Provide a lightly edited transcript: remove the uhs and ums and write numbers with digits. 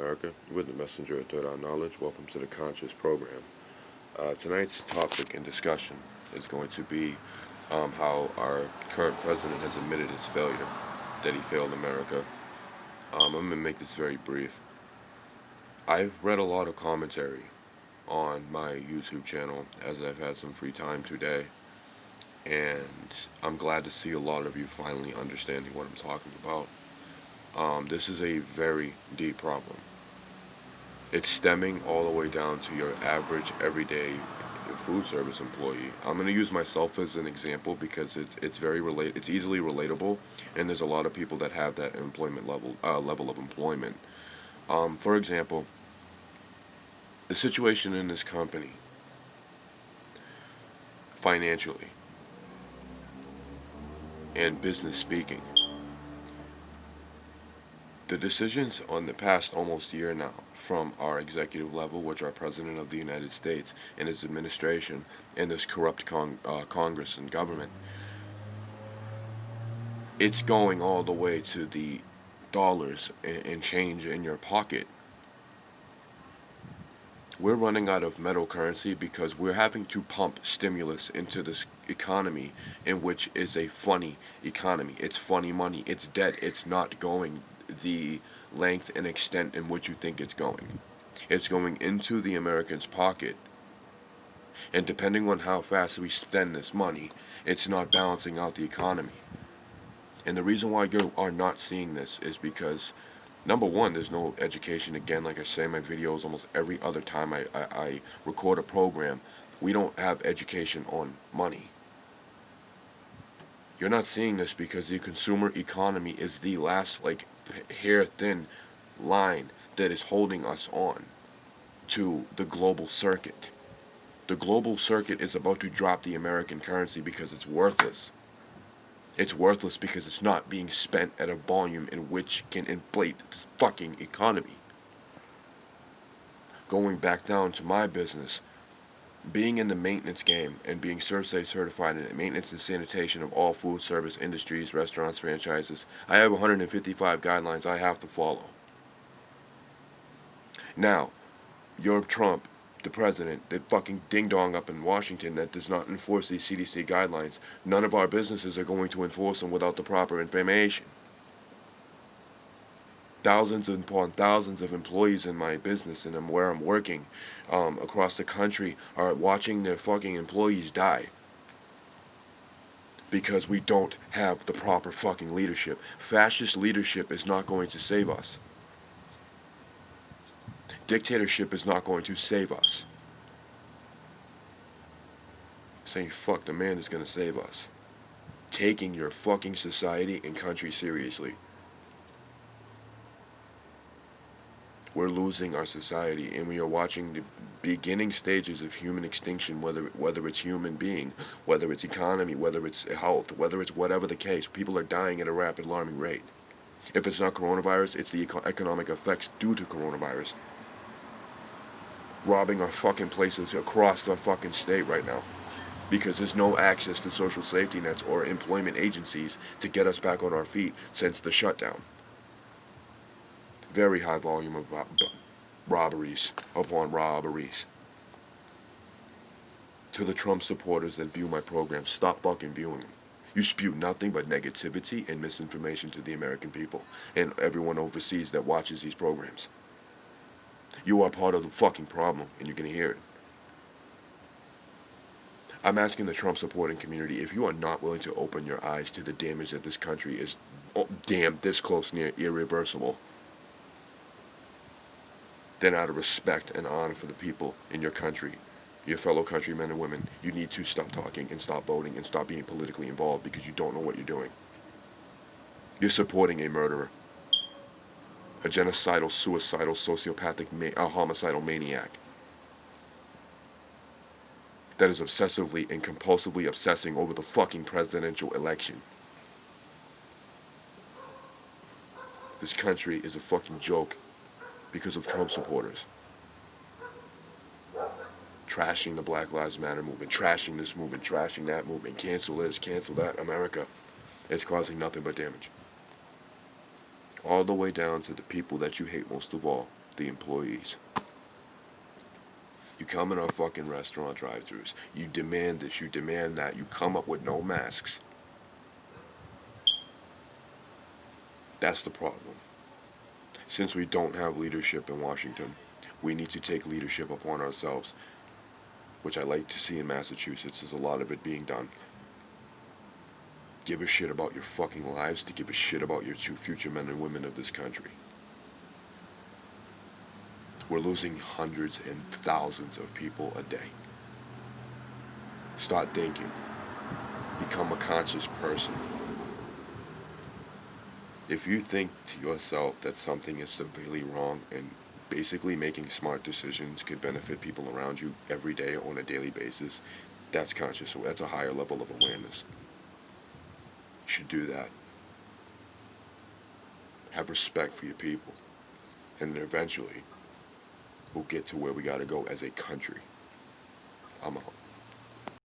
America. With the messenger of third eye knowledge. Welcome to the Conscious Program. Tonight's topic and discussion is going to be how our current president has admitted his failure, that he failed America. I'm going to make this very brief. I've read a lot of commentary on my YouTube channel as I've had some free time today, and I'm glad to see a lot of you finally understanding what I'm talking about. This is a very deep problem. It's stemming all the way down to your average, everyday food service employee. I'm going to use myself as an example because it's easily relatable, and there's a lot of people that have that employment level of employment. For example, the situation in this company, financially and business speaking. The decisions on the past almost year now from our executive level, which are President of the United States and his administration and this corrupt Congress and government, it's going all the way to the dollars and change in your pocket. We're running out of metal currency because we're having to pump stimulus into this economy, in which is a funny economy. It's funny money. It's dead. It's not going the length and extent in which you think it's going. It's going into the American's pocket, and depending on how fast we spend this money, it's not balancing out the economy. And the reason why you are not seeing this is because, number one, there's no education. Again, like I say in my videos, almost every other time I record a program, we don't have education on money. You're not seeing this because the consumer economy is the last, hair thin line that is holding us on to the global circuit. The global circuit is about to drop the American currency because it's worthless. It's worthless because it's not being spent at a volume in which can inflate this fucking economy. Going back down to my business, being in the maintenance game and being CERSA certified in maintenance and sanitation of all food service industries, restaurants, franchises, I have 155 guidelines I have to follow. Now, you're Trump, the president, the fucking ding-dong up in Washington that does not enforce these CDC guidelines. None of our businesses are going to enforce them without the proper information. Thousands upon thousands of employees in my business and where I'm working across the country are watching their fucking employees die because we don't have the proper fucking leadership. Fascist leadership is not going to save us. Dictatorship is not going to save us. Saying fuck the man is going to save us. Taking your fucking society and country seriously. We're losing our society, and we are watching the beginning stages of human extinction, whether it's human being, whether it's economy, whether it's health, whether it's whatever the case. People are dying at a rapid, alarming rate. If it's not coronavirus, it's the economic effects due to coronavirus. Robbing our fucking places across the fucking state right now because there's no access to social safety nets or employment agencies to get us back on our feet since the shutdown. Very high volume of robberies upon robberies. To the Trump supporters that view my program, stop fucking viewing them. You spew nothing but negativity and misinformation to the American people and everyone overseas that watches these programs. You are part of the fucking problem, and you're going to hear it. I'm asking the Trump supporting community, if you are not willing to open your eyes to the damage that this country is, this close near irreversible, then out of respect and honor for the people in your country, your fellow countrymen and women, you need to stop talking and stop voting and stop being politically involved because you don't know what you're doing. You're supporting a murderer. A genocidal, suicidal, sociopathic, homicidal maniac that is obsessively and compulsively obsessing over the fucking presidential election. This country is a fucking joke because of Trump supporters. Trashing the Black Lives Matter movement, trashing this movement, trashing that movement, cancel this, cancel that, America. It's causing nothing but damage. All the way down to the people that you hate most of all, the employees. You come in our fucking restaurant drive-thrus. You demand this, you demand that. You come up with no masks. That's the problem. Since we don't have leadership in Washington, we need to take leadership upon ourselves, which I like to see in Massachusetts. There's a lot of it being done. Give a shit about your fucking lives to give a shit about your two future men and women of this country. We're losing hundreds and thousands of people a day. Start thinking. Become a conscious person. If you think to yourself that something is severely wrong and basically making smart decisions could benefit people around you every day on a daily basis, that's conscious. So that's a higher level of awareness. You should do that. Have respect for your people. And then eventually, we'll get to where we gotta go as a country. I'm out.